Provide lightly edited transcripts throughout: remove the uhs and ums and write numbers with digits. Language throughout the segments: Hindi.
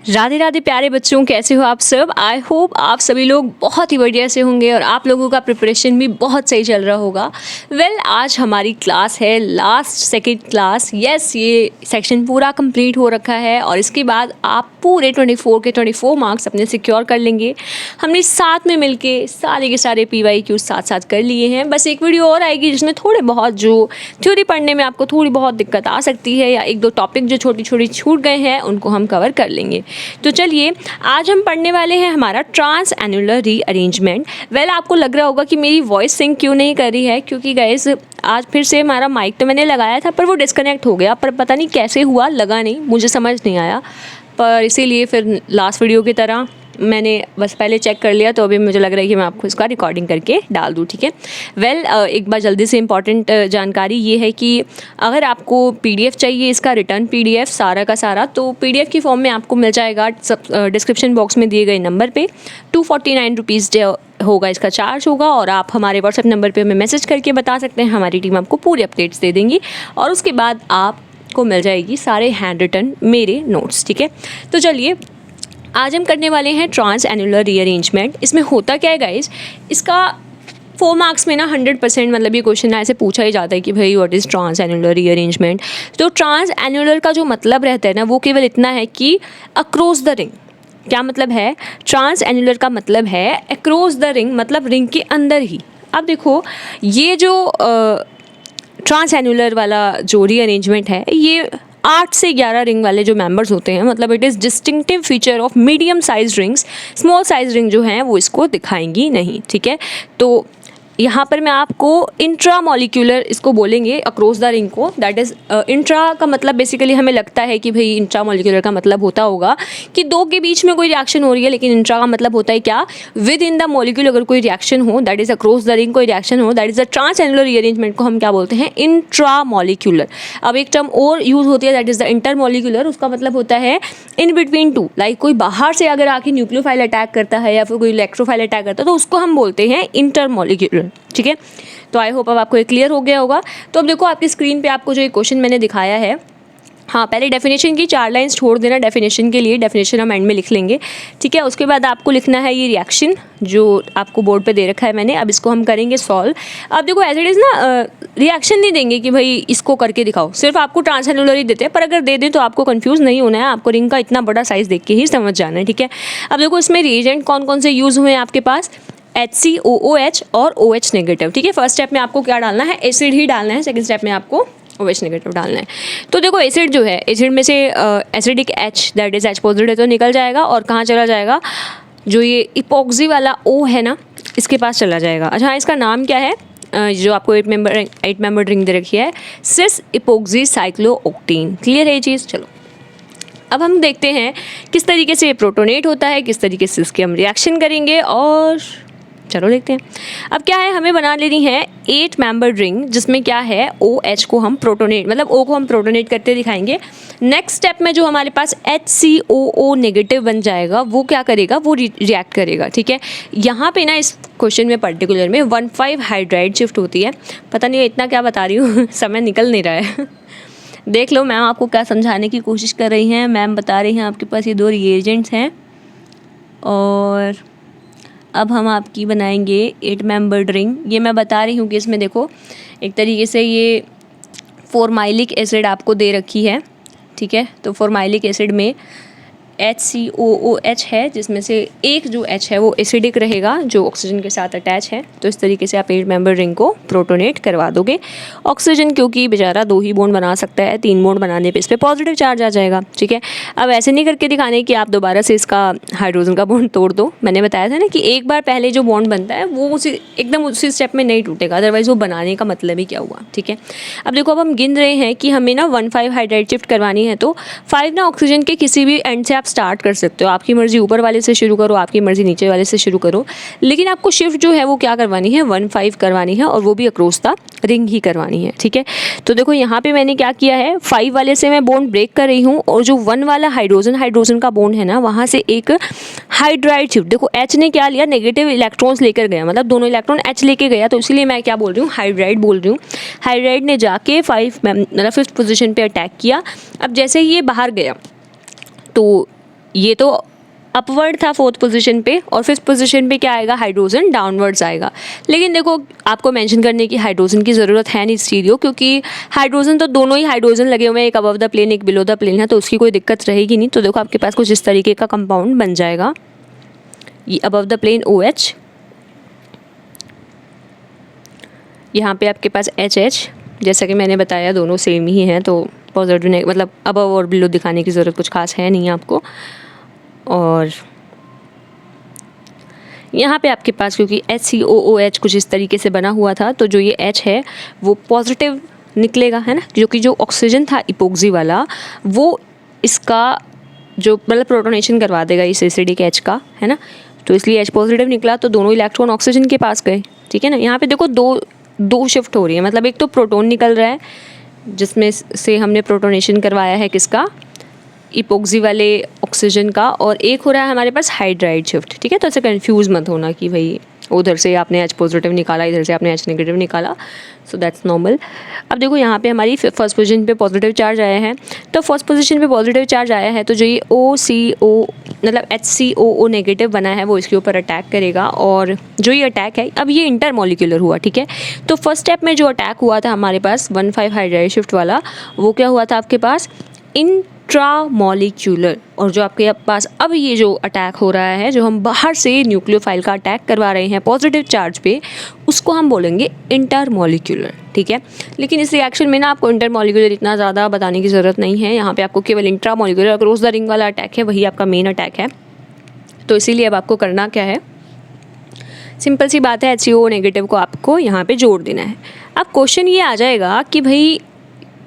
राधे राधे प्यारे बच्चों, कैसे हो आप सब। आई होप आप सभी लोग बहुत ही बढ़िया से होंगे और आप लोगों का प्रिपरेशन भी बहुत सही चल रहा होगा। आज हमारी क्लास है लास्ट सेकंड क्लास। यस, ये सेक्शन पूरा कंप्लीट हो रखा है और इसके बाद आप पूरे 24 के 24 मार्क्स अपने सिक्योर कर लेंगे। हमने साथ में मिलके सारे के सारे PYQ साथ साथ कर लिए हैं। बस एक वीडियो और आएगी जिसमें थोड़े बहुत जो थ्योरी पढ़ने में आपको थोड़ी बहुत दिक्कत आ सकती है या एक दो टॉपिक जो छोटी छोटी छूट गए हैं उनको हम कवर कर लेंगे। तो चलिए, आज हम पढ़ने वाले हैं हमारा ट्रांस एन्युलर रीअरेंजमेंट। आपको लग रहा होगा कि मेरी वॉइस सिंक क्यों नहीं कर रही है, क्योंकि गाइस आज फिर से हमारा माइक तो मैंने लगाया था पर वो डिस्कनेक्ट हो गया, पर पता नहीं कैसे हुआ, लगा नहीं, मुझे समझ नहीं आया। पर इसीलिए फिर लास्ट वीडियो की तरह मैंने बस पहले चेक कर लिया, तो अभी मुझे लग रहा है कि मैं आपको इसका रिकॉर्डिंग करके डाल दूँ। ठीक है। एक बार जल्दी से इम्पॉर्टेंट जानकारी ये है कि अगर आपको PDF चाहिए, इसका रिटर्न PDF सारा का सारा, तो PDF की फॉर्म में आपको मिल जाएगा डिस्क्रिप्शन बॉक्स में दिए गए नंबर पे। 249 रुपीज़ होगा इसका चार्ज होगा, और आप हमारे व्हाट्सएप नंबर पे हमें मैसेज करके बता सकते हैं। हमारी टीम आपको पूरी अपडेट्स दे देंगी और उसके बाद आपको मिल जाएगी सारे हैंड रिटन मेरे नोट्स। ठीक है। तो चलिए, आज हम करने वाले हैं ट्रांस एन्युलर रीअरेंजमेंट। इसमें होता क्या है गाइस, इसका 4 मार्क्स में ना 100% मतलब ये क्वेश्चन ऐसे पूछा ही जाता है कि भाई what is trans annular rearrangement. तो ट्रांस एन्युलर का जो मतलब रहता है ना, वो केवल इतना है कि अक्रॉस द रिंग। क्या मतलब है? ट्रांस एन्युलर का मतलब है अक्रॉस द रिंग, मतलब रिंग के अंदर ही। अब देखो, ये जो ट्रांस एन्युलर वाला जो रीअरेंजमेंट है, ये 8 से 11 रिंग वाले जो मेंबर्स होते हैं, मतलब it is distinctive feature of medium size rings. Small size ring जो हैं वो इसको दिखाएंगी नहीं। ठीक है। तो यहाँ पर मैं आपको इंट्रा मॉलिक्यूलर इसको बोलेंगे अक्रॉस द रिंग को। दैट इज़ इंट्रा का मतलब बेसिकली हमें लगता है कि भाई इंट्रा मॉलिक्यूलर का मतलब होता होगा कि दो के बीच में कोई रिएक्शन हो रही है, लेकिन इंट्रा का मतलब होता है क्या, विद इन द मॉलिक्यूल अगर कोई रिएक्शन हो, that is across the ring कोई रिएक्शन हो, that is the trans annular rearrangement को हम क्या बोलते हैं, इंट्रा मॉलिक्यूलर। अब एक टर्म और यूज़ होती है, that is the inter molecular. उसका मतलब होता है इन बिटवीन टू, लाइक कोई बाहर से अगर आके न्यूक्लियोफाइल अटैक करता है या फिर कोई इलेक्ट्रोफाइल अटैक करता है तो उसको हम बोलते हैं इंटर मॉलिक्यूलर। ठीक है। तो आई होप अब आपको ये क्लियर हो गया होगा। तो अब देखो, आपकी स्क्रीन पे आपको जो ये क्वेश्चन मैंने दिखाया है, हाँ, पहले डेफिनेशन की 4 लाइंस छोड़ देना डेफिनेशन के लिए, डेफिनेशन हम एंड में लिख लेंगे। ठीक है। उसके बाद आपको लिखना है ये रिएक्शन जो आपको बोर्ड पे दे रखा है मैंने। अब इसको हम करेंगे सॉल्व। अब देखो, एज इट इज़ ना, रिएक्शन नहीं देंगे कि भाई इसको करके दिखाओ, सिर्फ आपको ट्रांस एन्युलर ही देते हैं, पर अगर दे दें तो आपको कंफ्यूज नहीं होना है, आपको रिंग का इतना बड़ा साइज़ देख के ही समझ जाना है। ठीक है। अब देखो, इसमें रिएजेंट कौन कौन से यूज़ हुए हैं आपके पास, HCOOH और OH नेगेटिव। ठीक है। फर्स्ट स्टेप में आपको क्या डालना है, एसिड ही डालना है। सेकंड स्टेप में आपको OH नेगेटिव डालना है। तो देखो, एसिड जो है, एसिड में से acidic H that is H positive तो निकल जाएगा और कहाँ चला जाएगा, जो ये इपोक्सी वाला O है ना, इसके पास चला जाएगा। अच्छा, इसका नाम क्या है, जो आपको 8 मेंबर रिंग दे रखी है, सिस इपोक्सी साइक्लोओक्टेन। क्लियर है ये चीज़। चलो, अब हम देखते हैं किस तरीके से प्रोटोनेट होता है, किस तरीके से इसके हम रिएक्शन करेंगे, और चलो देखते हैं। अब क्या है, हमें बना लेनी है 8 मेंबर रिंग, जिसमें क्या है, OH को हम प्रोटोनेट, मतलब O को हम प्रोटोनेट करते दिखाएंगे। नेक्स्ट स्टेप में जो हमारे पास HCOO नेगेटिव बन जाएगा, वो क्या करेगा, वो रिएक्ट करेगा। ठीक है। यहाँ पे ना इस क्वेश्चन में पर्टिकुलर में 1,5 हाइड्राइड शिफ्ट होती है। पता नहीं इतना क्या बता रही हूँ समय निकल नहीं रहा है देख लो मैम आपको क्या समझाने की कोशिश कर रही हैं। मैम बता रही हैं आपके पास ये 2 रिएजेंट्स हैं और अब हम आपकी बनाएंगे 8 मेंबर्ड रिंग। ये मैं बता रही हूँ कि इसमें देखो, एक तरीके से ये फॉर्माइलिक एसिड आपको दे रखी है। ठीक है। तो फॉर्माइलिक एसिड में HCOOH है, जिसमें से एक जो H है वो एसिडिक रहेगा, जो ऑक्सीजन के साथ अटैच है। तो इस तरीके से आप 8 मेंबर रिंग को प्रोटोनेट करवा दोगे। ऑक्सीजन क्योंकि बेचारा 2 ही बॉन्ड बना सकता है, 3 बॉन्ड बनाने पे इस पर पॉजिटिव चार्ज आ जाएगा। ठीक है। अब ऐसे नहीं करके दिखाने कि आप दोबारा से इसका हाइड्रोजन का बॉन्ड तोड़ दो। मैंने बताया था ना कि एक बार पहले जो बॉन्ड बनता है वो एकदम उसी स्टेप में नहीं टूटेगा, अदरवाइज वो बनाने का मतलब ही क्या हुआ। ठीक है। अब देखो, अब हम गिन रहे हैं कि हमें ना 1,5 हाइड्राइड शिफ्ट करवानी है, तो 5 ना ऑक्सीजन के किसी भी एंड से आप स्टार्ट कर सकते हो। आपकी मर्जी ऊपर वाले से शुरू करो, आपकी मर्जी नीचे वाले से शुरू करो, लेकिन आपको शिफ्ट जो है वो क्या करवानी है, 1,5 करवानी है, और वो भी अक्रॉस द रिंग ही करवानी है। ठीक है। तो देखो, यहाँ पे मैंने क्या किया है, 5 वाले से मैं बॉन्ड ब्रेक कर रही हूँ, और जो 1 वाला हाइड्रोजन का बॉन्ड है ना, वहाँ से एक हाइड्राइड शिफ्ट, देखो H ने क्या लिया, नेगेटिव इलेक्ट्रॉन्स लेकर गया, मतलब दोनों इलेक्ट्रॉन H लेके गया, तो इसलिए मैं क्या बोल रही हूँ, हाइड्राइड बोल रही हूँ। हाइड्राइड ने जाके 5th पोजीशन पे अटैक किया। अब जैसे ही ये बाहर गया तो ये तो अपवर्ड था फोर्थ पोजीशन पे, और फिफ्थ पोजीशन पे क्या आएगा, हाइड्रोजन डाउनवर्ड्स आएगा। लेकिन देखो आपको मेंशन करने की हाइड्रोजन की ज़रूरत है नहीं स्टीरियो, क्योंकि हाइड्रोजन तो दोनों ही हाइड्रोजन लगे हुए हैं, एक अबव द प्लेन एक बिलो द प्लेन है, तो उसकी कोई दिक्कत रहेगी नहीं। तो देखो आपके पास कुछ इस तरीके का कंपाउंड बन जाएगा, ये अबव द प्लेन OH, यहाँ पे आपके पास HH, जैसा कि मैंने बताया दोनों सेम ही हैं, तो पॉजिटिव मतलब अबव और बिलो दिखाने की ज़रूरत कुछ खास है नहीं आपको। और यहाँ पे आपके पास क्योंकि HCOOH कुछ इस तरीके से बना हुआ था, तो जो ये H है वो पॉजिटिव निकलेगा, है ना, क्योंकि जो ऑक्सीजन था इपोक्सी वाला वो इसका जो मतलब प्रोटोनेशन करवा देगा इस एसिडिक H का, है ना, तो इसलिए H पॉजिटिव निकला, तो दोनों इलेक्ट्रॉन ऑक्सीजन के पास गए, ठीक है ना। यहाँ पे देखो दो शिफ्ट हो रही है, मतलब एक तो प्रोटॉन निकल रहा है जिसमें से हमने प्रोटोनेशन करवाया है किसका, इपोक्सी वाले ऑक्सीजन का, और एक हो रहा है हमारे पास हाइड्राइड शिफ्ट, ठीक है। तो ऐसे कंफ्यूज मत होना कि भाई उधर से आपने H पॉजिटिव निकाला, इधर से आपने H नेगेटिव निकाला, सो दैट्स नॉर्मल। अब देखो यहाँ पे हमारी फर्स्ट पोजीशन पे पॉजिटिव चार्ज आया है, तो फर्स्ट पोजीशन पे पॉजिटिव चार्ज आया है, तो जो ये OCO मतलब HCOO नेगेटिव बना है वो इसके ऊपर अटैक करेगा, और जो ये अटैक है अब ये इंटरमॉलिक्यूलर हुआ, ठीक है। तो फर्स्ट स्टेप में जो अटैक हुआ था हमारे पास 1,5 हाइड्राइड शिफ्ट वाला, वो क्या हुआ था आपके पास, इंट्रामॉलिक्यूलर। और जो आपके पास अब ये जो अटैक हो रहा है, जो हम बाहर से न्यूक्लियोफाइल का अटैक करवा रहे हैं पॉजिटिव चार्ज पे, उसको हम बोलेंगे इंटरमॉलिक्यूलर, ठीक है। लेकिन इस रिएक्शन में ना आपको इंटरमॉलिक्यूलर इतना ज़्यादा बताने की ज़रूरत नहीं है, यहाँ पे आपको केवल इंट्रामॉलिक्यूलर अक्रॉस द रिंग वाला अटैक है, वही आपका मेन अटैक है। तो इसीलिए अब आपको करना क्या है, सिंपल सी बात है, HCO नेगेटिव को आपको यहाँ पे जोड़ देना है। अब क्वेश्चन ये आ जाएगा कि भाई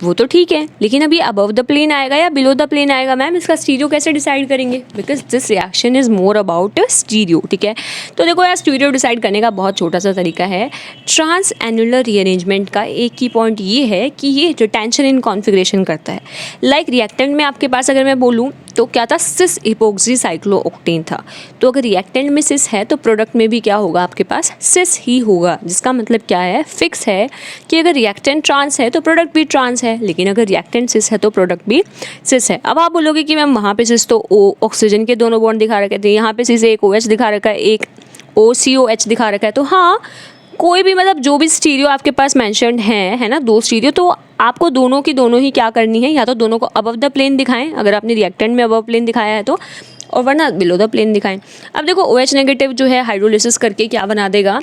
वो तो ठीक है, लेकिन अभी अबव द प्लेन आएगा या बिलो द प्लेन आएगा, मैम इसका स्टीरियो कैसे डिसाइड करेंगे, because this reaction is more about stereo, ठीक है। तो देखो यार, स्टीरियो डिसाइड करने का बहुत छोटा सा तरीका है। ट्रांस एनुलर रीअरेंजमेंट का एक ही पॉइंट ये है कि ये रिटेंशन इन कॉन्फिगरेशन करता है। लाइक रिएक्टेंट में आपके पास अगर मैं बोलूँ तो क्या था, सिस इपोक्सी साइक्लोओक्टेन था, तो अगर रिएक्टेंट में सिस है तो प्रोडक्ट में भी क्या होगा आपके पास, सिस ही होगा, जिसका मतलब क्या है, फिक्स है कि अगर रिएक्टेंट ट्रांस है तो प्रोडक्ट भी ट्रांस है, लेकिन अगर रिएक्टेंट सिस है तो प्रोडक्ट भी सिस है। अब आप बोलोगे कि मैम वहाँ पे सिस तो ऑक्सीजन के दोनों बॉन्ड दिखा रखे थे, यहाँ पे सिस एक OH दिखा रखा है, एक OCOH दिखा रखा है, तो हाँ कोई भी मतलब जो भी स्टीरियो आपके पास मेंशन्ड है ना, दो स्टीरियो, तो आपको दोनों की दोनों ही क्या करनी है, या तो दोनों को अबव द प्लेन दिखाएं अगर आपने रिएक्टेंट में अबव प्लेन दिखाया है तो, और वरना बिलो द प्लेन दिखाएं। अब देखो OH नेगेटिव जो है हाइड्रोलिसिस करके क्या बना देगा,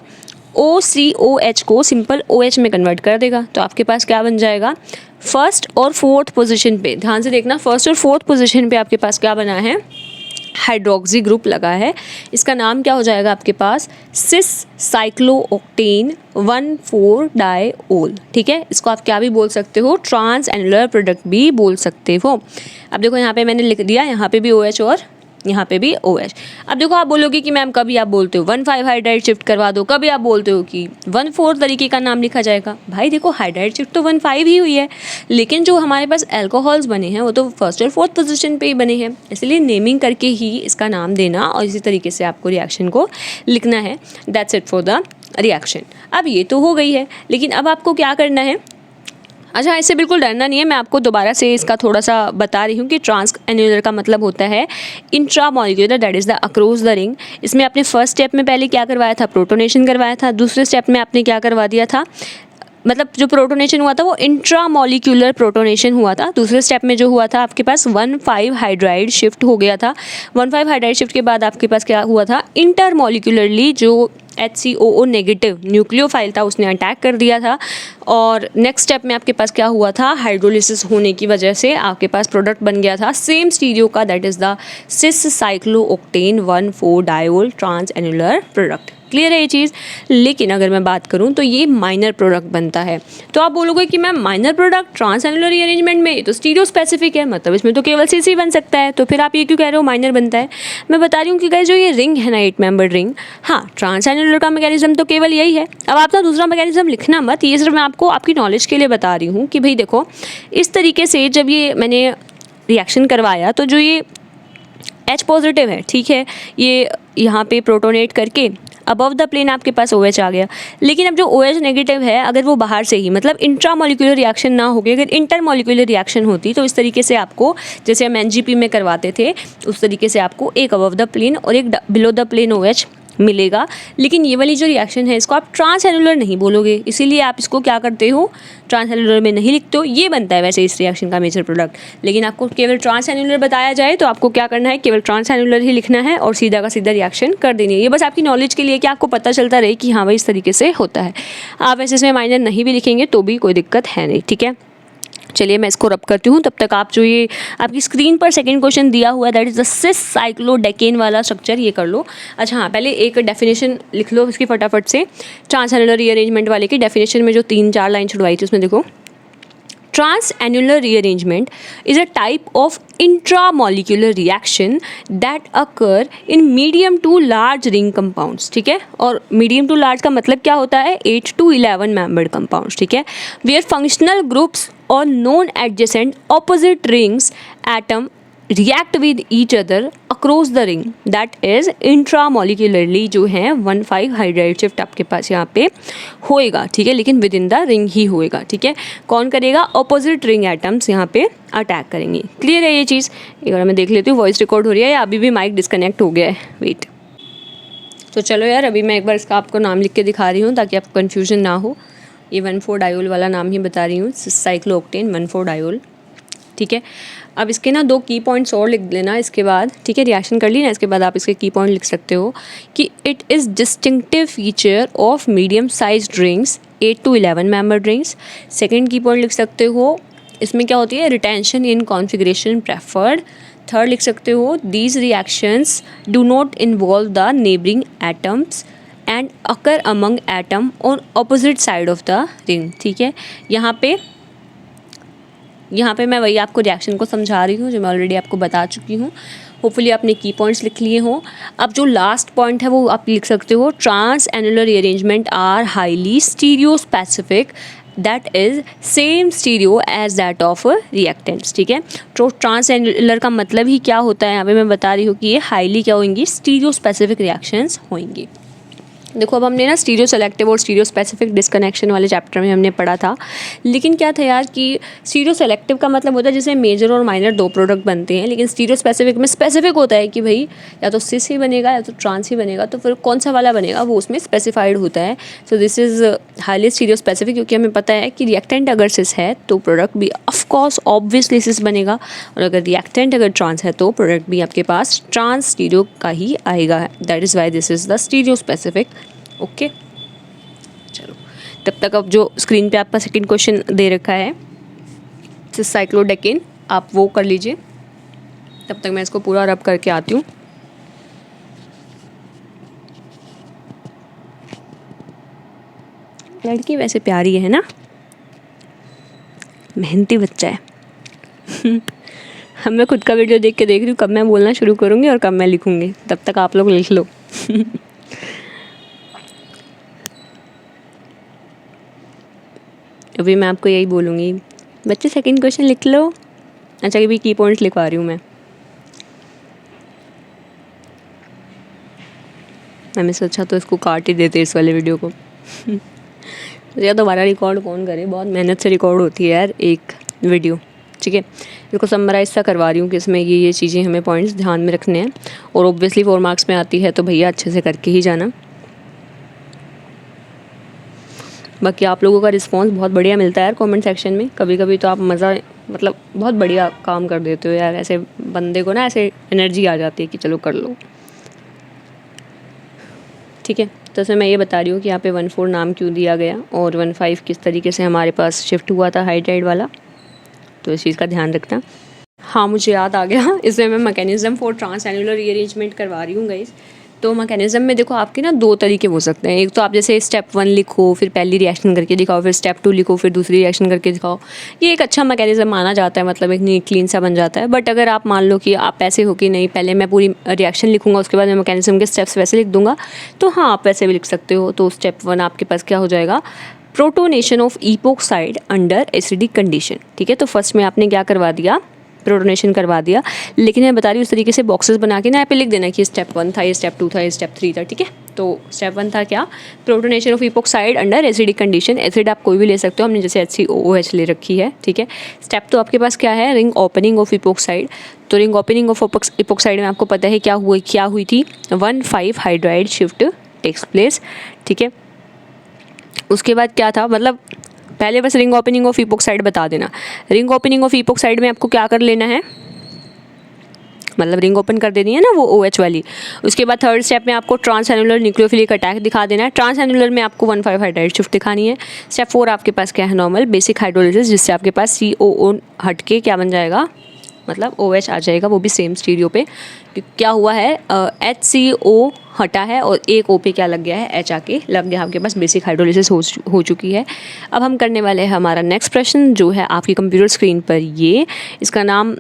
OCOH को सिंपल OH में कन्वर्ट कर देगा, तो आपके पास क्या बन जाएगा, फर्स्ट और फोर्थ पोजीशन पे, ध्यान से देखना, फर्स्ट और फोर्थ पोजीशन पे आपके पास क्या बना है, हाइड्रोक्सी ग्रुप लगा है, इसका नाम क्या हो जाएगा आपके पास, सिस साइक्लोओक्टेन 1,4-डाइओल, ठीक है। इसको आप क्या भी बोल सकते हो, ट्रांस एनुलर प्रोडक्ट भी बोल सकते हो। अब देखो यहाँ पे मैंने लिख दिया, यहाँ पे भी OH और यहाँ पे भी OH। अब देखो आप बोलोगे कि मैम कभी आप बोलते हो 1,5 हाइड्राइड शिफ्ट करवा दो, कभी आप बोलते हो कि 1,4 तरीके का नाम लिखा जाएगा। भाई देखो हाइड्राइड शिफ्ट तो 1,5 ही हुई है, लेकिन जो हमारे पास अल्कोहल्स बने हैं वो तो फर्स्ट और फोर्थ पोजीशन पे ही बने हैं, इसलिए नेमिंग करके ही इसका नाम देना और इसी तरीके से आपको रिएक्शन को लिखना है। That's it for the reaction. अब ये तो हो गई है, लेकिन अब आपको क्या करना है, अच्छा इससे बिल्कुल डरना नहीं है, मैं आपको दोबारा से इसका थोड़ा सा बता रही हूँ कि ट्रांस एनुलर का मतलब होता है intramolecular, that is the across the ring. इसमें आपने फर्स्ट स्टेप में पहले क्या करवाया था, प्रोटोनेशन करवाया था, दूसरे स्टेप में आपने क्या करवा दिया था, मतलब जो प्रोटोनेशन हुआ था वो इंट्रामॉलिक्यूलर प्रोटोनेशन हुआ था। दूसरे स्टेप में जो हुआ था आपके पास 1,5 हाइड्राइड शिफ्ट हो गया था। 1,5 हाइड्राइड शिफ्ट के बाद आपके पास क्या हुआ था, इंटरमॉलिक्यूलरली जो HCOO नेगेटिव न्यूक्लियोफाइल था उसने अटैक कर दिया था, और नेक्स्ट स्टेप में आपके पास क्या हुआ था, हाइड्रोलिसिस होने की वजह से आपके पास प्रोडक्ट बन गया था सेम स्टीरियो का, that is the cis cyclooctane 1,4-डाइओल ट्रांस एनुलर प्रोडक्ट। क्लियर है ये चीज़। लेकिन अगर मैं बात करूं तो ये माइनर प्रोडक्ट बनता है। तो आप बोलोगे कि ma'am minor product trans annular rearrangement में तो स्टीरियो स्पेसिफिक है, मतलब इसमें तो केवल सिस ही बन सकता है, तो फिर आप ये क्यों कह रहे हो माइनर बनता है। मैं बता रही हूँ कि गाइस जो ये रिंग है ना 8 मेंबर्ड रिंग, हाँ ट्रांस एनुलर का मैकेनिज्म तो केवल यही है। अब आप ना दूसरा मैकेनिज्म लिखना मत, ये सिर्फ मैं आपको आपकी नॉलेज के लिए बता रही हूँ कि भाई देखो इस तरीके से जब ये मैंने रिएक्शन करवाया तो जो ये H पॉजिटिव है, ठीक है, ये यहाँ पे प्रोटोनेट करके अबव द प्लेन आपके पास OH आ गया। लेकिन अब जो OH नेगेटिव है अगर वो बाहर से ही मतलब इंट्रामोलिकुलर रिएक्शन ना होगी, अगर इंटरमोलिकुलर रिएक्शन होती तो इस तरीके से आपको जैसे हम NGP में करवाते थे उस तरीके से आपको एक अबव द प्लेन और एक बिलो द प्लेन OH मिलेगा। लेकिन ये वाली जो रिएक्शन है इसको आप ट्रांसएनुलर नहीं बोलोगे, इसीलिए आप इसको क्या करते हो ट्रांसएनुलर में नहीं लिखते हो। ये बनता है वैसे इस रिएक्शन का मेजर प्रोडक्ट, लेकिन आपको केवल ट्रांसएनुलर बताया जाए तो आपको क्या करना है, केवल ट्रांसएनुलर ही लिखना है और सीधा का सीधा रिएक्शन कर देनी है। ये बस आपकी नॉलेज के लिए कि आपको पता चलता रहे कि हाँ भाई इस तरीके से होता है। आप वैसे इसमें माइनर नहीं भी लिखेंगे तो भी कोई दिक्कत है नहीं, ठीक है। चलिए मैं इसको रब करती हूँ, तब तक आप जो ये आपकी स्क्रीन पर सेकंड क्वेश्चन दिया हुआ है दैट इज़ द सिस साइक्लोडेकेन वाला स्ट्रक्चर, ये कर लो। अच्छा हाँ, पहले एक डेफिनेशन लिख लो इसकी फटाफट से। ट्रांसएनुलर रीअरेंजमेंट वाले की डेफिनेशन में जो 3-4 लाइन छुड़वाई थी उसमें देखो, Transannular rearrangement is a type of intramolecular reaction that occur in medium to large ring compounds, ठीक है। और medium to large का मतलब क्या होता है, 8 to 11 membered compounds, ठीक है, where functional groups or non adjacent opposite rings atom react with each other across the ring, that is intramolecularly जो है 1,5 हाइड्राइड शिफ्ट आपके पास यहाँ पे होएगा, ठीक है, लेकिन विद इन द रिंग ही होएगा, ठीक है। कौन करेगा, ऑपोजिट रिंग एटम्स यहाँ पे अटैक करेंगे। क्लियर है ये चीज़। एक बार मैं देख लेती हूँ वॉइस रिकॉर्ड हो रही है या अभी भी माइक डिस्कनेक्ट हो गया है, वेट। तो चलो यार अभी मैं एक बार इसका आपको नाम लिख के दिखा रही हूँ ताकि आपको कन्फ्यूजन ना हो। ये 1,4-डायोल वाला नाम ही बता रही हूँ, साइक्लोऑक्टेन 1,4-डायोल, ठीक है। अब इसके ना 2 की पॉइंट्स और लिख लेना इसके बाद, ठीक है, रिएक्शन कर ली ना, इसके बाद आप इसके की पॉइंट लिख सकते हो कि it is distinctive feature of medium size rings 8 to 11 membered rings. Second की पॉइंट लिख सकते हो इसमें क्या होती है, रिटेंशन इन कॉन्फिगरेशन प्रेफर्ड। थर्ड लिख सकते हो these reactions do not involve the neighbouring atoms and occur among atom on opposite side of the ring, ठीक है। यहाँ पे मैं वही आपको रिएक्शन को समझा रही हूँ जो मैं ऑलरेडी आपको बता चुकी हूँ। होपफुली आपने की पॉइंट्स लिख लिए हों। अब जो लास्ट पॉइंट है वो आप लिख सकते हो, transannular rearrangement are highly stereospecific that is same stereo as that of reactants, ठीक है। तो ट्रांसएनुलर का मतलब ही क्या होता है यहाँ पे मैं बता रही हूँ कि ये हाईली क्या होंगी, स्टीरियो स्पेसिफिक रिएक्शंस होंगी। देखो अब हमने ना स्टीरियो सेलेक्टिव और स्टीरियो स्पेसिफिक डिस्कनेक्शन वाले चैप्टर में हमने पढ़ा था, लेकिन क्या था यार कि स्टीरियो सेलेक्टिव का मतलब होता है जिसमें मेजर और माइनर 2 प्रोडक्ट बनते हैं, लेकिन स्टीरियो स्पेसिफिक में स्पेसिफिक होता है कि भाई या तो सिस ही बनेगा या तो ट्रांस ही बनेगा, तो फिर कौन सा वाला बनेगा वो उसमें स्पेसिफाइड होता है। So this is highly stereo specific, क्योंकि हमें पता है कि रिएक्टेंट अगर सिस है तो प्रोडक्ट भी ऑफकोर्स ऑब्वियसली सिस बनेगा, और अगर रिएक्टेंट अगर ट्रांस है तो प्रोडक्ट भी आपके पास ट्रांस स्टीरियो का ही आएगा। That is why this is the stereo specific. Okay चलो तब तक अब जो स्क्रीन पे आपका सेकंड क्वेश्चन दे रखा है साइक्लोडेकेन, आप वो कर लीजिए। तब तक मैं इसको पूरा रब करके आती हूँ। लड़की वैसे प्यारी है ना, मेहनती बच्चा है। हम मैं खुद का वीडियो देख के देख रही हूँ कब मैं बोलना शुरू करूँगी और कब मैं लिखूँगी, तब तक आप लोग लिख लो। अभी मैं आपको यही बोलूँगी, बच्चे सेकंड क्वेश्चन लिख लो। अच्छा भी की पॉइंट्स लिखवा रही हूँ मैंने सोचा तो इसको काट ही देते इस वाले वीडियो को। या दोबारा रिकॉर्ड कौन करे, बहुत मेहनत से रिकॉर्ड होती है यार एक वीडियो, ठीक है। इसको समराइज सा करवा रही हूँ कि इसमें ये चीज़ें हमें पॉइंट्स ध्यान में रखने हैं, और ऑब्वियसली 4 मार्क्स में आती है तो भैया अच्छे से करके ही जाना। बाकी आप लोगों का रिस्पांस बहुत बढ़िया मिलता है यार कमेंट सेक्शन में, कभी कभी तो आप मज़ा मतलब बहुत बढ़िया काम कर देते हो यार, ऐसे बंदे को ना ऐसे एनर्जी आ जाती है कि चलो कर लो, ठीक है। तो इसमें मैं ये बता रही हूँ कि यहाँ पे 1,4 नाम क्यों दिया गया और 1,5 किस तरीके से हमारे पास शिफ्ट हुआ था हाइड्राइड वाला, तो इस चीज़ का ध्यान रखना। हाँ मुझे याद आ गया, इसमें मैं मैकेनिज्म फॉर ट्रांसएनुलर रीअरेंजमेंट करवा रही हूँ गाइस। तो मैकेनिज्म में देखो आपके ना 2 तरीके हो सकते हैं, एक तो आप जैसे स्टेप 1 लिखो फिर पहली रिएक्शन करके दिखाओ, फिर स्टेप 2 लिखो फिर दूसरी रिएक्शन करके दिखाओ। ये एक अच्छा मैकेनिज्म माना जाता है, मतलब एक नीट क्लीन सा बन जाता है। बट अगर आप मान लो कि आप ऐसे हो कि नहीं पहले मैं पूरी रिएक्शन लिखूंगा उसके बाद मैं मैकेनिज्म के स्टेप्स वैसे लिख दूंगा, तो हाँ आप वैसे भी लिख सकते हो। तो स्टेप 1 आपके पास क्या हो जाएगा, protonation of epoxide under acidic condition, ठीक है। तो फर्स्ट में आपने क्या करवा दिया, प्रोटोनेशन करवा दिया, लेकिन मैं बता रही हूँ उस तरीके से बॉक्सेस बना के ना यहाँ पे लिख देना कि स्टेप 1 था, ये स्टेप 2 था, ये स्टेप 3 था, ठीक है। तो स्टेप 1 था क्या, protonation of epoxide under acidic condition. Acid आप कोई भी ले सकते हो, हमने जैसे HCOOH ले रखी है, ठीक है। स्टेप 2 आपके पास क्या है, रिंग ओपनिंग ऑफ इपोक्साइड। तो रिंग ओपनिंग ऑफ इपोक्साइड में आपको पता है क्या हुई थी, 1,5 हाइड्राइड शिफ्ट टेक्स प्लेस, ठीक है। उसके बाद क्या था, मतलब पहले बस रिंग ओपनिंग ऑफ इपोक्साइड बता देना। रिंग ओपनिंग ऑफ इपोक्साइड में आपको क्या कर लेना है, मतलब रिंग ओपन कर देनी है ना वो OH वाली। उसके बाद थर्ड स्टेप में आपको ट्रांसएनुलर न्यूक्लियोफिलिक अटैक दिखा देना है। ट्रांसएनुलर में आपको 1,5 हाइड्राइड शिफ्ट दिखानी है। स्टेप 4 आपके पास क्या है, नॉर्मल बेसिक हाइड्रोलिसिस, जिससे आपके पास COO हट के क्या बन जाएगा, मतलब OH आ जाएगा, वो भी सेम स्टीरियो पे। क्या हुआ है, HCO हटा है और एक O पे क्या लग गया है, H आके लग गया, आपके पास बेसिक हाइड्रोलिसिस हो चुकी है। अब हम करने वाले हैं हमारा नेक्स्ट प्रश्न, जो है आपकी कंप्यूटर स्क्रीन पर ये, इसका नाम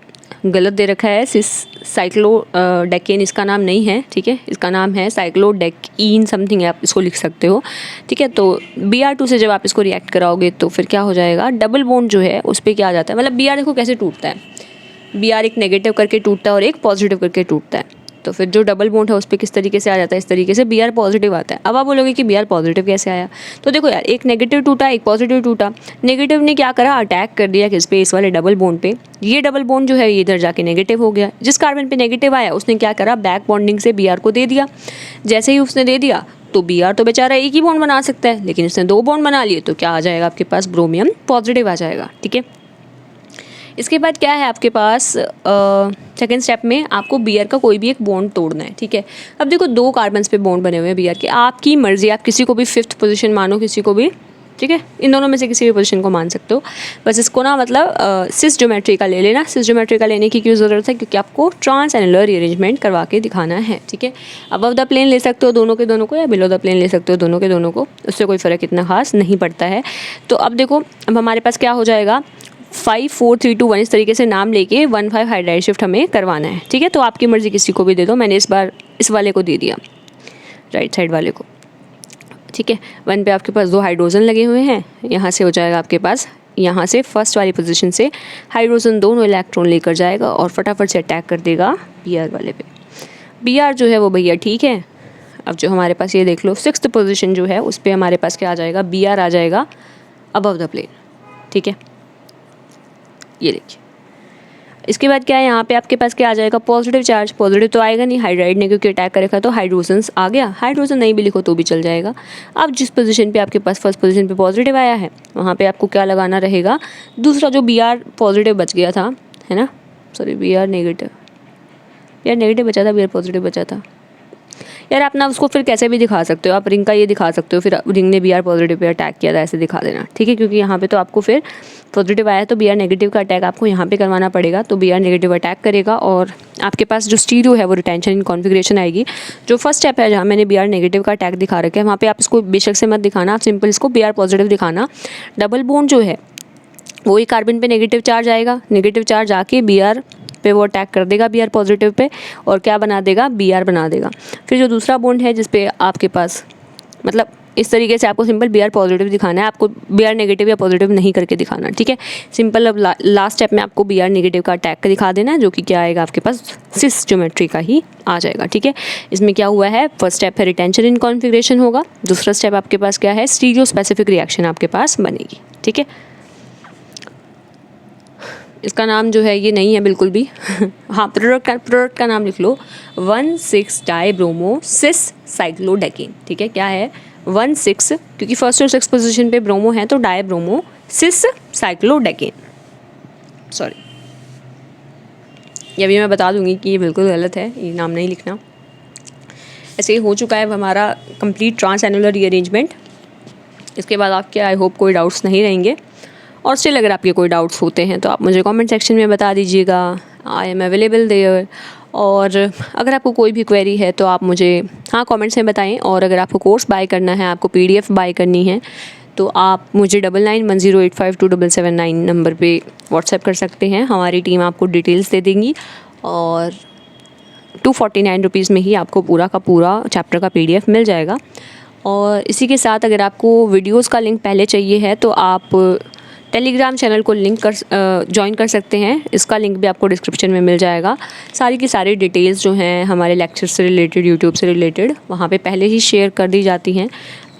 गलत दे रखा है, साइक्लोडेकेन इसका नाम नहीं है, ठीक है। इसका नाम है साइक्लोडेकीन समथिंग, आप इसको लिख सकते हो, ठीक है। तो Br2 से जब आप इसको रिएक्ट कराओगे तो फिर क्या हो जाएगा, डबल बॉन्ड जो है उस पर क्या आ जाता है, मतलब Br देखो कैसे टूटता है, Br एक नेगेटिव करके टूटता है और एक पॉजिटिव करके टूटता है। तो फिर जो डबल बॉन्ड है उस पर किस तरीके से आ जाता है, इस तरीके से Br पॉजिटिव आता है। अब आप बोलोगे कि Br पॉजिटिव कैसे आया, तो देखो यार, एक नेगेटिव टूटा, एक पॉजिटिव टूटा। नेगेटिव ने क्या करा, अटैक कर दिया किस पे, इस वाले डबल बॉन्ड पे। ये डबल बॉन्ड जो है इधर जाके नेगेटिव हो गया। जिस कार्बन पे नेगेटिव आया उसने क्या करा, बैक बॉन्डिंग से Br को दे दिया। जैसे ही उसने दे दिया तो Br तो बेचारा एक ही बॉन्ड बना सकता है, लेकिन उसने 2 बॉन्ड बना लिए, तो क्या आ जाएगा आपके पास, ब्रोमियम पॉजिटिव आ जाएगा, ठीक है। इसके बाद क्या है आपके पास, सेकेंड स्टेप में आपको Br का कोई भी एक बॉन्ड तोड़ना है, ठीक है। अब देखो 2 कार्बन्स पे बॉन्ड बने हुए हैं Br के, आपकी मर्जी, आप किसी को भी 5th पोजीशन मानो, किसी को भी, ठीक है। इन दोनों में से किसी भी पोजीशन को मान सकते हो। बस इसको ना मतलब सिस ज्योमेट्री का ले लेना। सिस ज्योमेट्री का लेने की क्यों ज़रूरत है, क्योंकि आपको ट्रांसएनुलर रीअरेंजमेंट करवा के दिखाना है, ठीक है। अबव द प्लेन ले सकते हो दोनों के दोनों को, या बिलो द प्लेन ले सकते हो दोनों के दोनों को, उससे कोई फ़र्क इतना खास नहीं पड़ता है। तो अब देखो, अब हमारे पास क्या हो जाएगा, 5 4 3 2 1 इस तरीके से नाम लेके 1,5 हाइड्राइड शिफ्ट हमें करवाना है, ठीक है। तो आपकी मर्ज़ी किसी को भी दे दो, मैंने इस बार इस वाले को दे दिया, राइट साइड वाले को, ठीक है। 1 पे आपके पास 2 हाइड्रोजन लगे हुए हैं, यहाँ से हो जाएगा आपके पास, यहाँ से फर्स्ट वाली पोजीशन से हाइड्रोजन दोनों इलेक्ट्रॉन लेकर जाएगा और फटाफट से अटैक कर देगा Br वाले पे। Br जो है वो भैया ठीक है। अब जो हमारे पास ये देख लो 6th पोजीशन जो है उस पर हमारे पास क्या आ जाएगा, Br आ जाएगा अबव द प्लेन, ठीक है। ये देखिए, इसके बाद क्या है, यहाँ पे आपके पास क्या आ जाएगा, पॉजिटिव चार्ज। पॉजिटिव तो आएगा नहीं, हाइड्राइड ने क्योंकि अटैक कर रखा, तो हाइड्रोजन्स आ गया। हाइड्रोजन नहीं भी लिखो तो भी चल जाएगा। अब जिस पोजीशन पे आपके पास फर्स्ट पोजीशन पे पॉजिटिव आया है, वहाँ पे आपको क्या लगाना रहेगा, दूसरा जो Br पॉजिटिव बच गया था, है ना, सॉरी Br नेगेटिव बचा था, Br पॉजिटिव बचा था यार। आप ना उसको फिर कैसे भी दिखा सकते हो, आप रिंग का ये दिखा सकते हो, फिर रिंग ने Br पॉजिटिव पे अटैक किया था, ऐसे दिखा देना, ठीक है। क्योंकि यहाँ पे तो आपको फिर पॉजिटिव आया तो Br नेगेटिव का अटैक आपको यहाँ पे करवाना पड़ेगा, तो Br नेगेटिव अटैक करेगा और आपके पास जो स्टीरियो है वो रिटेंशन इन कॉन्फिगरेशन आएगी। जो फर्स्ट स्टेप है जहाँ मैंने Br नेगेटिव का अटैक दिखा रखा है, वहाँ पे आप इसको बेशक से मत दिखाना, आप सिंपल इसको Br पॉजिटिव दिखाना। डबल बॉन्ड जो है वही कार्बन पे नेगेटिव चार्ज आएगा, नेगेटिव चार्ज आके Br पे वो अटैक कर देगा Br पॉजिटिव पे, और क्या बना देगा, Br बना देगा। फिर जो दूसरा बॉन्ड है जिस पे आपके पास, मतलब इस तरीके से आपको सिंपल Br पॉजिटिव दिखाना है, आपको Br नेगेटिव या पॉजिटिव नहीं करके दिखाना, ठीक है। सिंपल अब लास्ट स्टेप में आपको Br नेगेटिव का अटैक दिखा देना है, जो कि क्या आएगा आपके पास, सिस ज्योमेट्री का ही आ जाएगा, ठीक है। इसमें क्या हुआ है, फर्स्ट स्टेप है रिटेंशन इन कॉन्फिगरेशन होगा, दूसरा स्टेप आपके पास क्या है, स्टीरियो स्पेसिफिक रिएक्शन आपके पास बनेगी, ठीक है। इसका नाम जो है ये नहीं है बिल्कुल भी हाँ, प्रोडक्ट का नाम लिख लो, 1,6 डाइब्रोमो सिस साइक्लोडेकेन, ठीक है। क्या है, 1,6, क्योंकि फर्स्ट और 6th पोजीशन पे ब्रोमो है तो डाइब्रोमो सिस साइक्लोडेकेन, सॉरी ये भी मैं बता दूंगी कि ये बिल्कुल गलत है, ये नाम नहीं लिखना। ऐसे ही हो चुका है हमारा कंप्लीट ट्रांसएनुलर रीअरेंजमेंट। इसके बाद आपके आई होप कोई डाउट्स नहीं रहेंगे, और स्टिल अगर आपके कोई डाउट्स होते हैं तो आप मुझे कमेंट सेक्शन में बता दीजिएगा, आई एम अवेलेबल देयर। और अगर आपको कोई भी क्वेरी है तो आप मुझे कमेंट्स में बताएं। और अगर आपको कोर्स बाय करना है, आपको PDF बाय करनी है, तो आप मुझे 9910852779 नंबर पे व्हाट्सएप कर सकते हैं। हमारी टीम आपको डिटेल्स दे देंगी और 249 रुपीज़ में ही आपको पूरा का पूरा चैप्टर का PDF मिल जाएगा। और इसी के साथ अगर आपको वीडियोस का लिंक पहले चाहिए है तो आप टेलीग्राम चैनल को लिंक कर ज्वाइन कर सकते हैं। इसका लिंक भी आपको डिस्क्रिप्शन में मिल जाएगा। सारी की सारी डिटेल्स जो हैं हमारे लेक्चर से रिलेटेड, यूट्यूब से रिलेटेड, वहाँ पे पहले ही शेयर कर दी जाती हैं।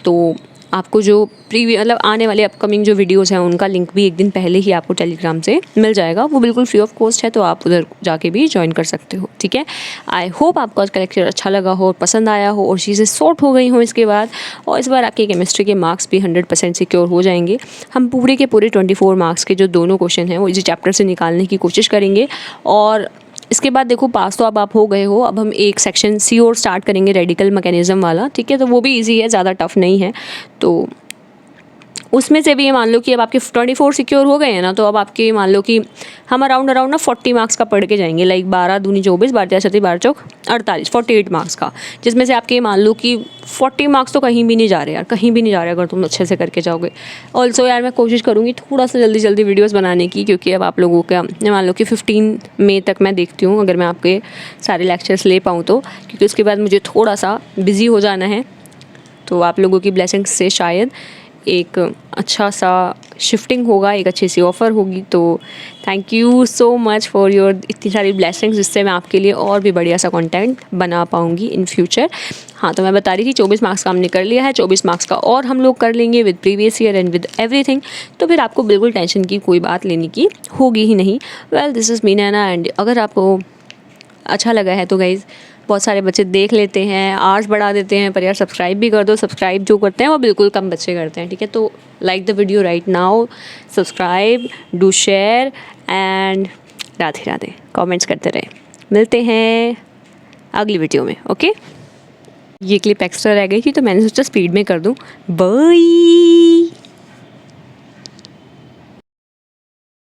तो आपको जो मतलब आने वाले अपकमिंग जो वीडियोस हैं उनका लिंक भी एक दिन पहले ही आपको टेलीग्राम से मिल जाएगा। वो बिल्कुल फ्री ऑफ कॉस्ट है, तो आप उधर जाके भी ज्वाइन कर सकते हो, ठीक है। आई होप आपको आज का लेक्चर अच्छा लगा हो, पसंद आया हो और चीज़ें सॉर्ट हो गई हो इसके बाद। और इस बार आपके केमिस्ट्री के मार्क्स भी 100% सिक्योर हो जाएंगे। हम पूरे के पूरे 24 मार्क्स के जो दोनों क्वेश्चन हैं वो इसी चैप्टर से निकालने की कोशिश करेंगे। और इसके बाद देखो, पास तो अब आप हो गए हो, अब हम एक सेक्शन सी और स्टार्ट करेंगे, रेडिकल मैकेनिज्म वाला, ठीक है। तो वो भी इजी है, ज़्यादा टफ नहीं है। तो उसमें से भी ये मान लो कि अब आपके 24 सिक्योर हो गए हैं ना, तो अब आपके मान लो कि हम अराउंड ना 40 मार्क्स का पढ़ के जाएंगे। लाइक 12 दूनी 24, 12 छत्ती 12 चौक 48, 48 मार्क्स का, जिसमें से आपके मान लो कि 40 मार्क्स तो कहीं भी नहीं जा रहे यार, कहीं भी नहीं जा रहे अगर तुम अच्छे से करके जाओगे। ऑल्सो यार मैं कोशिश करूँगी थोड़ा सा जल्दी जल्दी वीडियोज़ बनाने की, क्योंकि अब आप लोगों का मान लो कि 15 मई तक मैं देखती हूँ अगर मैं आपके सारे लेक्चर्स ले पाऊँ तो, क्योंकि उसके बाद मुझे थोड़ा सा बिज़ी हो जाना है। तो आप लोगों की ब्लेसिंग्स से शायद एक अच्छा सा शिफ्टिंग होगा, एक अच्छी सी ऑफ़र होगी। तो thank you so much for your इतनी सारी ब्लेसिंग्स, जिससे मैं आपके लिए और भी बढ़िया सा कंटेंट बना पाऊँगी इन फ्यूचर। हाँ, तो मैं बता रही थी 24 मार्क्स का हमने कर लिया है, 24 मार्क्स का और हम लोग कर लेंगे with previous year and with everything. तो फिर आपको बिल्कुल टेंशन की कोई बात लेने की होगी ही नहीं। Well, this is me Naina, and अगर आपको अच्छा लगा है तो गाइज़, बहुत सारे बच्चे देख लेते हैं, आवर्स बढ़ा देते हैं, पर यार सब्सक्राइब भी कर दो। सब्सक्राइब जो करते हैं वो बिल्कुल कम बच्चे करते हैं, ठीक है। तो like the video right now, subscribe, do share and Radhe Radhe, comments करते रहे। मिलते हैं अगली वीडियो में, ओके। ये क्लिप एक्स्ट्रा रह गई थी तो मैंने सोचा स्पीड में कर दूँ। बाय।